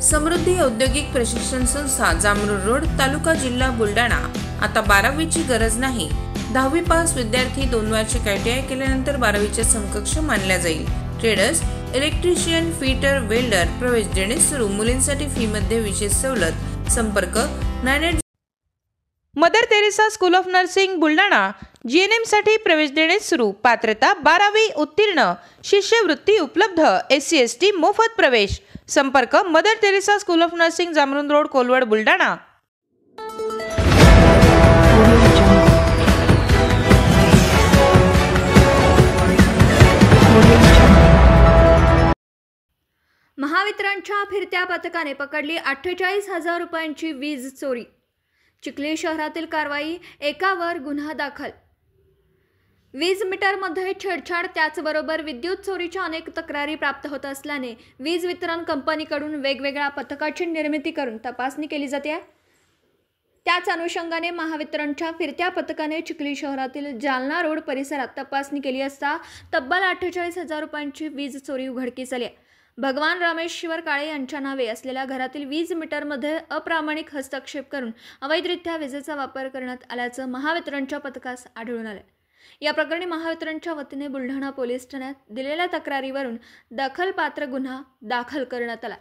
समृद्धी औद्योगिक प्रशिक्षण संस्था जामरुड रोड तालुका जिल्हा बुलढाणा। आता 12वीची गरज नाही। 10वी पास विद्यार्थी 2 वार्षिक ITI केल्यानंतर 12वीच्या समकक्ष मानल्या जाईल। ट्रेडर्स, इलेक्ट्रिशियन, फिटर, वेल्डर प्रवेश देणे सुरू। मुलींसाठी फी मध्ये विशेष सवलत। संपर्क 98 Mother Teresa school of Nursing Buldhana. GNM साठी प्रवेश देणे सुरू। पात्रता 12वी उत्तीर्ण। शिष्यवृत्ती उपलब्ध। SC ST मोफत प्रवेश। संपर्क Mother Teresa school of nursing Jamrud road Kolwad Buldhana. महावितरणच्या फिरत्या पथकाने पकडली 48,000 रुपयांची वीज चोरी। चिखली शहरातील कारवाई, एकावर गुन्हा दाखल। वीज मीटरमध्ये छेडछाड, त्याचबरोबर विद्युत चोरीच्या अनेक तक्रारी प्राप्त होत असल्याने वीज वितरण कंपनीकडून वेगवेगळ्या पथकाची निर्मिती करून तपासणी केली जाते। त्याच अनुषंगाने महावितरणच्या फिरत्या पथकाने चिखली शहरातील जालना रोड परिसरात तपासणी केली असता तब्बल 48,000 रुपयांची वीज चोरी उघडकीस आली। भगवान रमेश्वर काळे यांच्या नावे असलेल्या घरातील वीज मीटरमध्ये अप्रामाणिक हस्तक्षेप करून अवैधरित्या विजेचा वापर करण्यात आल्याचं महावितरणच्या पथकास आढळून आले। या प्रकरणी महावितरणच्या वतीने बुलढाणा पोलीस ठाण्यात दिलेल्या तक्रारीवरून दखलपात्र गुन्हा दाखल करण्यात आला।